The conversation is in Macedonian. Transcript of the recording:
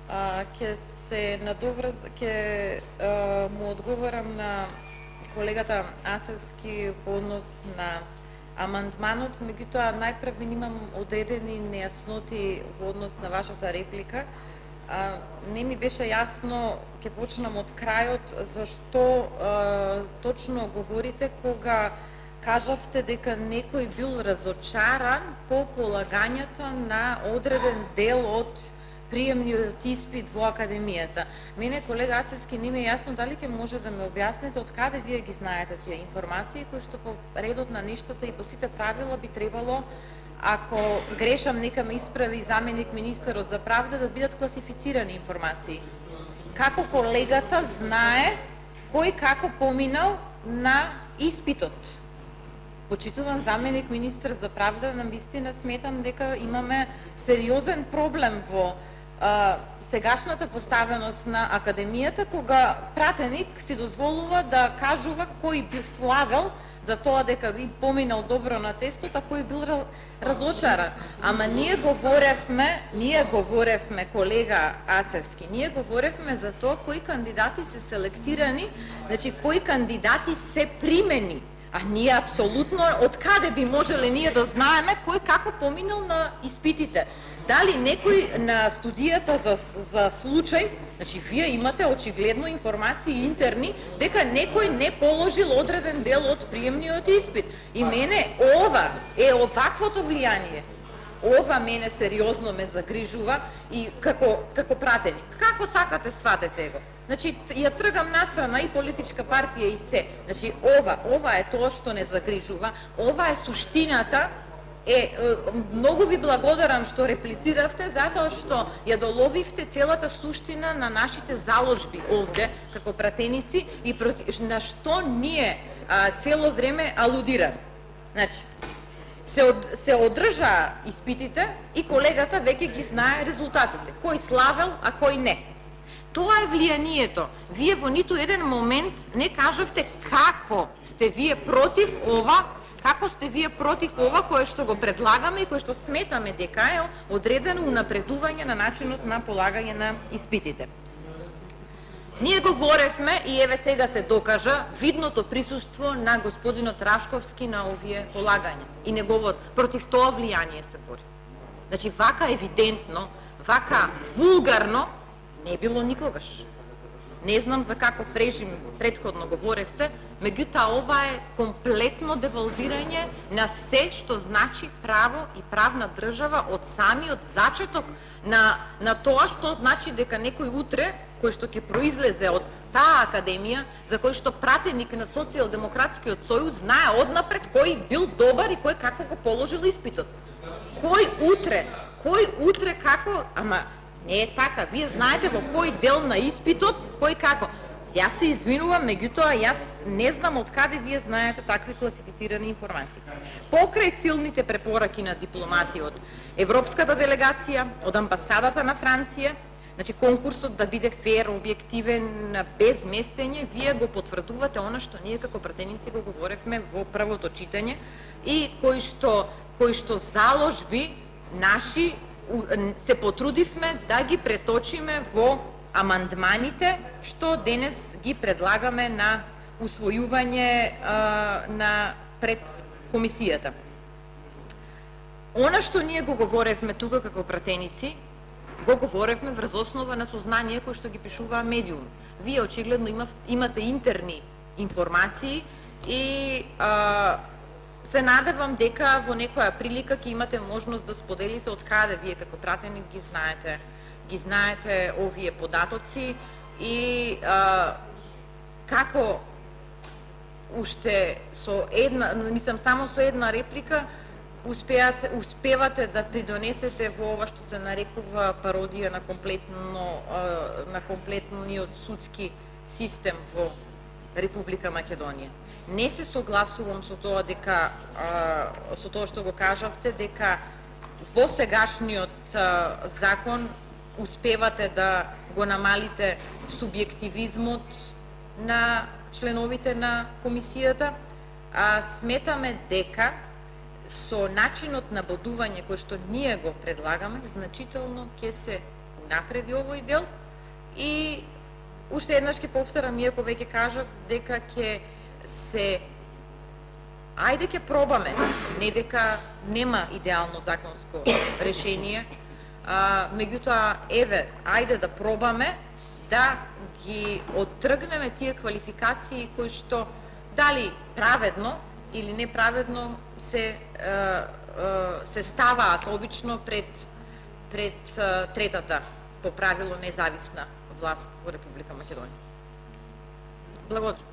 Ќе се ќе му одговорам на колегата Ацевски по однос на амандманот, меѓутоа најпрв имам одредени нејасноти во однос на вашата реплика. Не ми беше јасно, ќе почнам од крајот, зашто точно говорите кога кажавте дека некој бил разочаран по полагањето на одреден дел од приемниот испит во академијата. Мене, колега Ацевски, не ми е јасно дали ќе може да ме објасните од каде вие ги знаете тие информации, кои што по редот на нештата и по сите правила би требало, ако грешам, нека ме исправи заменик министерот за правда, да бидат класифицирани информации. Како колегата знае кој како поминал на испитот? Почитуван заменик министер за правда, на вистина сметам дека имаме сериозен проблем во сегашната поставеност на академијата, кога пратеник си дозволува да кажува кој би слагал за тоа дека би поминал добро на тестот, а кој бил разочаран. Ама ние говоревме, колега Ацевски, ние говоревме за тоа кои кандидати се селектирани, значи кои кандидати се примени. А ние апсолутно, од каде би можеле ние да знаеме кој како поминал на испитите? Дали некој на студијата за случај, значи вие имате очигледно информации интерни дека некој не положил одреден дел од приемниот испит. И мене оваквото влијание, ова мене сериозно ме загрижува и како пратеник. Како сакате сватете го? Значи, ја тргам настрана и политичка партија и се. Значи, ова е тоа што не загрижува, ова е суштината. Многу ви благодарам што реплициравте, затоа што ја доловивте целата суштина на нашите заложби овде, како пратеници, и на што ние цело време алудираме. Значи, се одржаа испитите и колегата веќе ги знае резултатите. Кој славел, а кој не. Тоа е влијанието. Вие во ниту еден момент не кажавте како сте вие против ова, кое што го предлагаме и кое што сметаме дека е одредено унапредување на начинот на полагање на испитите. Ние говоревме и еве сега се докажа видното присуство на господинот Рашковски на овие полагања и неговото против тоа влијание се бори. Значи вака евидентно, вака вулгарно не било никогаш. Не знам за каков режим претходно говоревте, меѓутоа ова е комплетно девалвирање на се што значи право и правна држава од самиот зачеток на тоа што значи дека некој утре, кој што ќе произлезе од таа академија, за кој што пратеник на Социјалдемократскиот сојуз знае однапред кој бил добар и кој како го положил испитот. Кој утре како, ама не е така. Вие знаете во кој дел на испитот, кој како. Јас се извинувам, меѓутоа јас не знам од каде вие знаете такви класифицирани информации. Покрај силните препораки на дипломати од Европската делегација, од амбасадата на Франција, значи конкурсот да биде фер, објективен, без местење, вие го потврдувате она што ние како пратеници го говоревме во првото читање и кој што заложби наши се потрудивме да ги преточиме во амандманите што денес ги предлагаме на усвојување пред комисијата. Она што ние го говоревме тука како пратеници, го говоревме врз основа на сознание кои што ги пишуваа медиум. Вие очигледно имате интерни информации и се надевам дека во некоја прилика ќе имате можност да споделите од каде вие како пратеник ги знаете овие податоци и како уште само со една реплика успевате да придонесете во ова што се нарекува пародија на комплетниот судски систем во Република Македонија. Не се согласувам со тоа што го кажавте, дека во сегашниот закон успевате да го намалите субјективизмот на членовите на комисијата, а сметаме дека со начинот на бодување кој што ние го предлагаме, значително ќе се напреди овој дел и уште еднаш ќе повторам, иако веќе кажав, дека ќе се ајде ќе пробаме, не дека нема идеално законско решение, меѓутоа, еве, ајде да пробаме да ги оттргнеме тие квалификации кои што дали праведно или неправедно се ставаат обично пред третата по правило независна власт во Република Македонија. Благодарам.